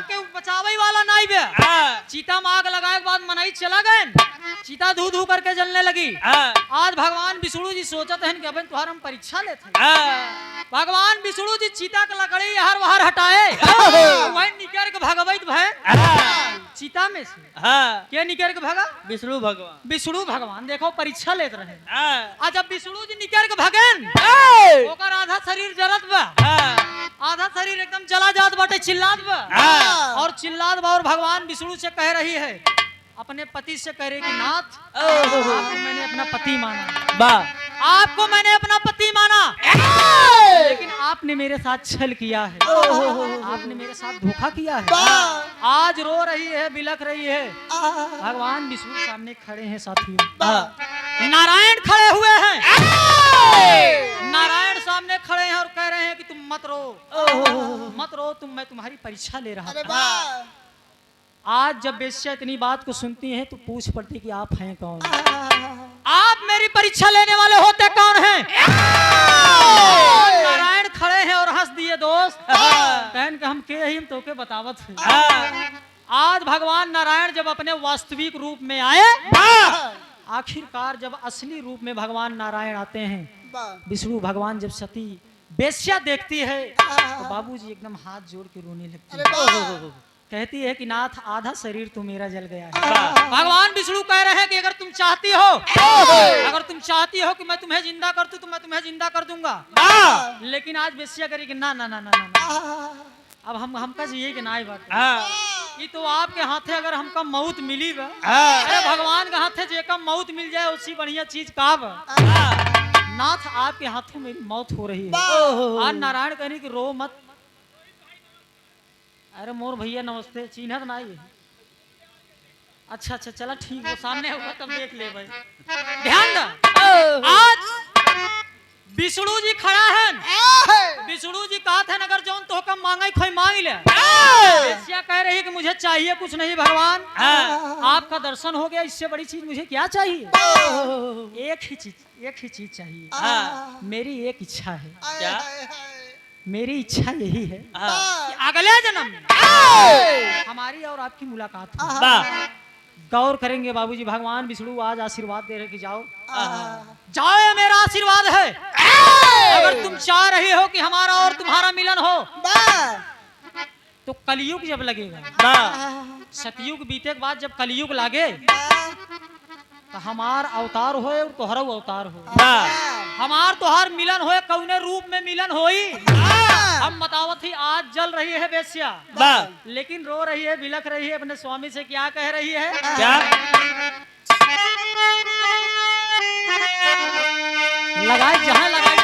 के बचावे वाला नहीं बे। चिता में आग लगाए के बाद मनाई चला गए, चिता धू धू करके जलने लगी। आज भगवान विष्णु जी सोचत हैं कि अब तुम्हारा हम परीक्षा लेते हैं। भगवान विष्णु जी चिता का लकड़ी हर वहार हटाए, वही निकर के भगवत भय चिता में से क्या निकर के भगा? विष्णु भगवान। विष्णु भगवान देखो परीक्षा लेते रहे। आज जब विष्णु जी निकर के भगन, ओकर आधा शरीर जलत बा, आधा शरीर एकदम जला जात बाटे, चिल्लात बा और चिल्लात बा। और भगवान विष्णु से कह रही है, अपने पति से कह रही कि नाथ, आपको मैंने अपना पति माना, आपको मैंने अपना पति माना, लेकिन आपने मेरे साथ छल किया है, आपने मेरे साथ धोखा किया है। आज रो रही है, बिलख रही है। भगवान विष्णु सामने खड़े हैं साथियों, नारायण खड़े हुए हैं, नारायण सामने खड़े हैं और कह रहे हैं कि तुम मत रो, मत रो, मैं तुम्हारी परीक्षा ले रहा था। आज जब बेश्या इतनी बात को सुनती हैं तो पूछ पड़ती कि आप हैं कौन, आप मेरी परीक्षा लेने वाले होते कौन हैं? नारायण खड़े हैं और हंस दिए दोस्त, कहन के हम के ही तो के बतावत है। आज भगवान नारायण जब अपने वास्तविक रूप में आए, आखिरकार जब असली रूप में भगवान नारायण आते हैं, विष्णु भगवान जब सती बेश्या देखती है तो बाबूजी एकदम हाथ जोड़ के रोने लगती है, कहती है कि नाथ आधा शरीर तो मेरा जल गया है। भगवान विष्णु कह रहे हैं कि अगर तुम चाहती हो, अगर तुम चाहती हो कि मैं तुम्हें जिंदा कर दूं तो मैं तुम्हें जिंदा कर दूंगा, लेकिन आज बेश्या करेगी ना ना ना ना ना, अब हमका चाहिए कि ना बात, ये तो आपके हाथे अगर हमका मौत मिली बा, अरे भगवान के हाथे जेका मौत मिल जाए उससे बढ़िया चीज का बा। नाथ आपके हाथों मेरी मौत हो रही है। आज नारायण कहने की रो मत, अरे मोर भैया नमस्ते, चिन्हत ना है? अच्छा अच्छा चला ठीक, वो सामने होगा तब देख ले भाई। ध्यान दे, आज विष्णु जी खड़ा है, विष्णु जी कहा था अगर जौन तो कम मांगे खोई मांग ले। बेश्या कह रही कि मुझे चाहिए कुछ नहीं भगवान, आपका दर्शन हो गया, इससे बड़ी चीज मुझे क्या चाहिए? एक ही चीज चाहिए, मेरी एक इच्छा है। क्या? मेरी इच्छा यही है कि अगले जन्म में हमारी और आपकी मुलाकात हो। गौर करेंगे बाबूजी, भगवान विष्णु आज आशीर्वाद दे रहे कि जाओ जाओ, ये मेरा आशीर्वाद है। अगर तुम चाह रही हो कि हमारा और तुम्हारा मिलन हो तो कलयुग जब लगेगा, सतयुग बीते के बाद जब कलयुग लागे तो हमार अवतार होए और तोहरा अवतार हो, हमार तोहार मिलन होए, कौने रूप में मिलन होई हम बतावत ही। आज जल रही है बेश्या, लेकिन रो रही है, बिलख रही है, अपने स्वामी से क्या कह रही है? क्या लगाए जहां लगाए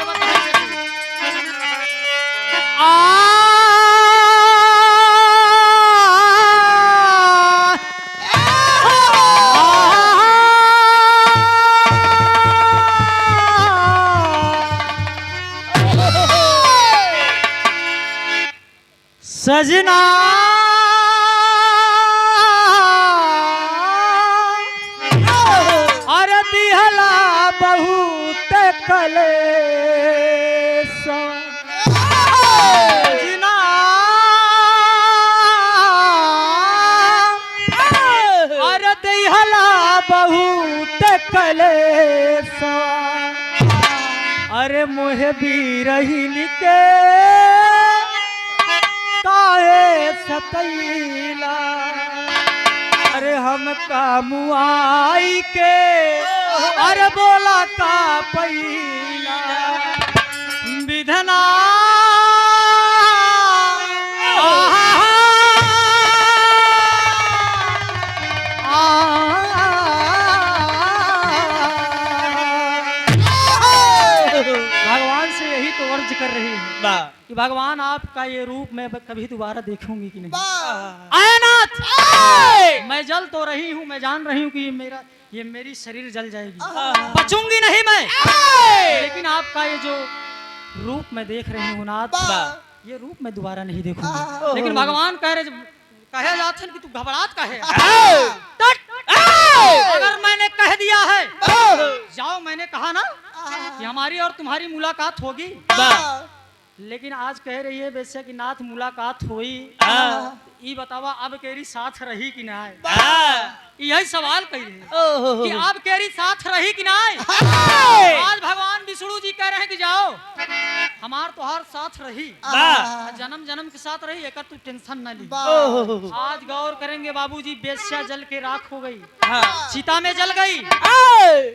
सजना अरे दिहला बहुत कलेश, सजना अरे दिहला बहुत कलेश, अरे मोहे भी रही निके काहे सतैला, अरे हम कामुआई के अरे बोला का पैला विधना यही तो अर्ज कर रही है वाह कि भगवान आपका ये रूप मैं कभी दोबारा देखूंगी कि नहीं। वाह आयनाथ, मैं जल तो रही हूँ, मैं जान रही हूँ कि ये मेरी शरीर जल जाएगी, बचूंगी नहीं मैं, लेकिन आपका ये जो रूप मैं देख रही हूँ नाथ, ये रूप मैं दोबारा नहीं देखूंगी। लेकिन भगवान कहे जाते हैं कि तू घबराहट काहे है? अगर मैंने कह दिया है जाओ, मैंने कहा ना कि हमारी और तुम्हारी मुलाकात होगी, लेकिन आज कह रही है बेशा कि नाथ मुलाकात हुई, ये बतावा अब केरी साथ रही कि ना? यही सवाल कही है कि अब केरी साथ रही कि ना? आज भगवान विष्णु जी कह रहे हैं कि जाओ, हमार तोहार साथ रही, जन्म जन्म के साथ रही, एक तू टेंशन न ली। आज गौर करेंगे बाबूजी, बेश्या जल के राख हो गई, सीता में जल गई,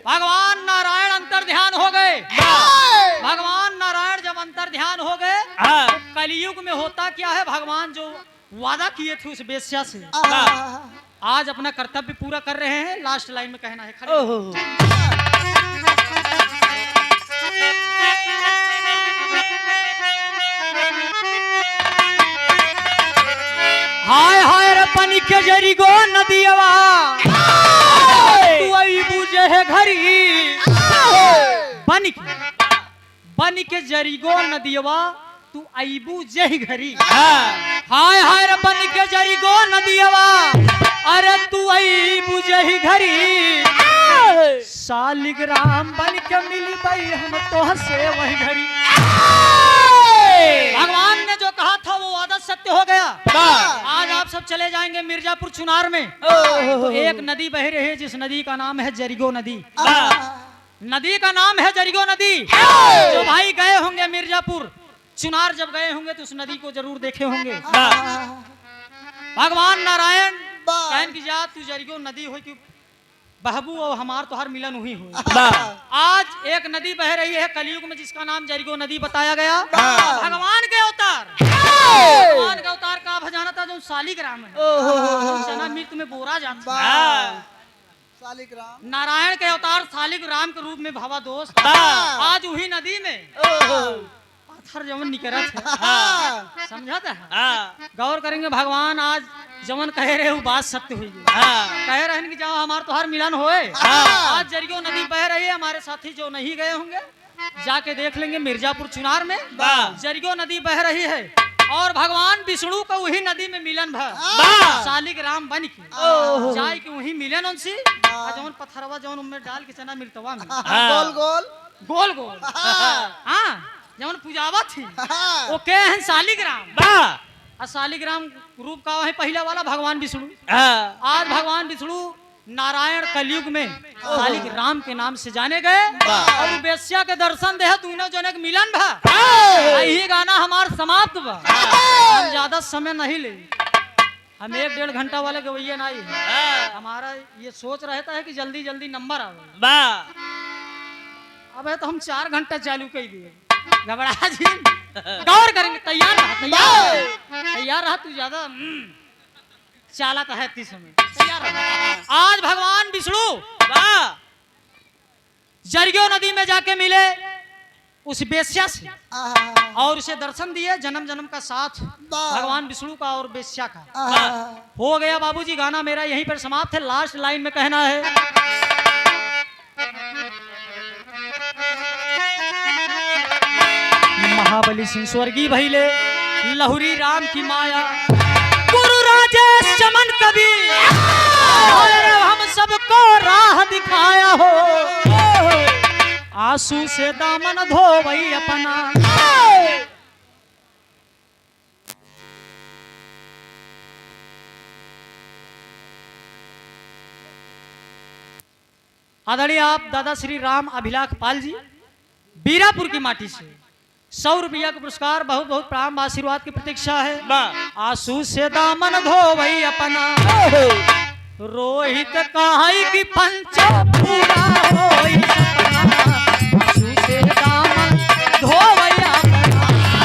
भगवान नारायण अंतर ध्यान हो गए। भगवान नारायण जब अंतर ध्यान हो गए तो कलयुग में होता क्या है, भगवान जो वादा किए थे उस बेश्या से आज अपना कर्तव्य पूरा कर रहे हैं। लास्ट लाइन में कहना है हाय हाय रे पनी के जरी गो नदियावा तू आई बुझे है घरी, बन के जरी गो नदियावा तू आईबू जही घरी। हाय हाय रे बन के जरी गो नदियावा, अरे तू आईबू जही घरी, सालिग्राम बन के मिली भाई हम तो हंसे वही घड़ी। भगवान ने जो कहा था वो वादा सत्य हो गया। आज आप सब चले जाएंगे मिर्जापुर चुनार में, तो एक नदी बह रही है जिस नदी का नाम है जरिगो नदी। नदी का नाम है जरिगो नदी। जो भाई गए होंगे मिर्जापुर चुनार, जब गए होंगे तो उस नदी को जरूर देखे होंगे। भगवान नारायण कहन की जा तू जरिगो नदी हो कि बहबू और हमार तोहर मिलन हुई हो। आज एक नदी बह रही है कलयुग में जिसका नाम जरिगो नदी बताया गया। भगवान के अवतार, भगवान का अवतार का भजाना था जो सालिग्राम है, चना मिर्त में बोरा जाता है। सालिग्राम नारायण के अवतार सालिग्राम के रूप में भावा दोस्त आज वही नदी में पत्थर जमन निकरत है, समझा था? गौर करेंगे भगवान आज जमन कह रहे हो बात सत्य हुई, कह रहे हैं कि जाओ हमार तोहार मिलन होए। आज जरिगो नदी बह रही है, हमारे साथी जो नहीं गए होंगे जाके देख लेंगे मिर्जापुर चुनार में जरिगो नदी बह रही है और भगवान विष्णु का वही नदी में मिलन भा सालिग्राम बन के जाए कि वही मिलन उनसे जौन पत्थरवा जौन उनमें डाल के चना मिलतवा में गोल गोल गोल गोल हाँ जौन पूजावा थी वो के हैं सालिग्राम। सालिग्राम रूप का है पहला वाला भगवान विष्णु। आज भगवान विष्णु नारायण कलयुग में सालिग्राम के नाम से जाने गए और बेश्या के दर्शन दे तीनों जने के मिलन भा। यही गाना हमार समाप्त बा, हम ज्यादा समय नहीं ले, हम 1-1.5 घंटा वाले गवैया नहीं है। हमारा ये सोच रहता है कि जल्दी जल्दी नंबर आवे, अब है तो हम 4 घंटा चालू कर दिए। घबरा जी गौर करेंगे, तैयार रहा तू ज्यादा चालाक है इस समय, तैयार रहा। आज भगवान विष्णु जरिगो नदी में जाके मिले उस बेश्या से और उसे दर्शन दिए। जन्म जन्म का साथ भगवान विष्णु का और बेश्या का हो गया। बाबूजी गाना मेरा यहीं पर समाप्त है। लास्ट लाइन में कहना है महाबली सिंह स्वर्गीय भइले लहुरी राम की माया, गुरु राजेश चमन कवि हम सबको राह दिखाया हो, आंसू से दामन धोवई अपना। आदरणीय आप दादा श्री राम अभिलाख पाल जी बीरापुर की माटी से 100 रुपया का पुरस्कार, बहुत बहुत प्रणाम, आशीर्वाद की प्रतीक्षा है। आंसू से दामन धोवई अपना, रोहित कहाई की पंच पूरा होई सपना, आंसू से दामन धोवई अपना,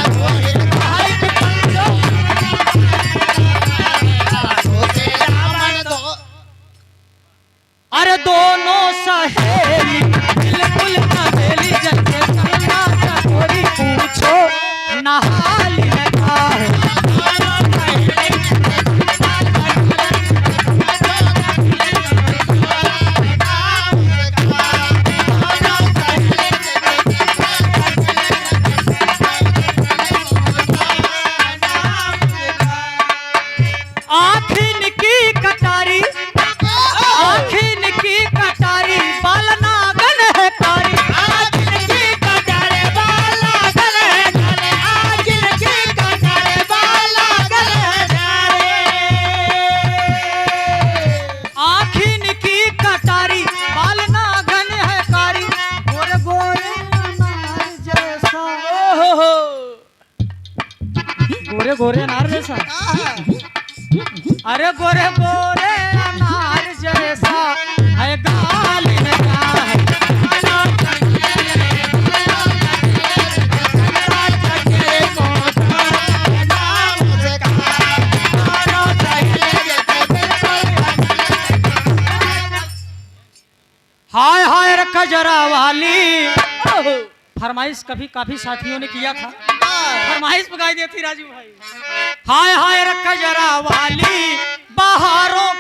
रोहित कहाई की पंच अरे दोनों सहेली बिल्कुल कहेली जैसे चंदा चकोरी। ओहो गोरे गोरे अनार जैसा। अरे गोरे गोरे अनार जैसा है गाल में क्या है। हाय हाय रखा जरा वाली। फरमाइश कभी काफी साथियों ने किया था, फरमाइश पकाई दी थी राजू भाई। हाय हाय रखा जरा वाली बहारों।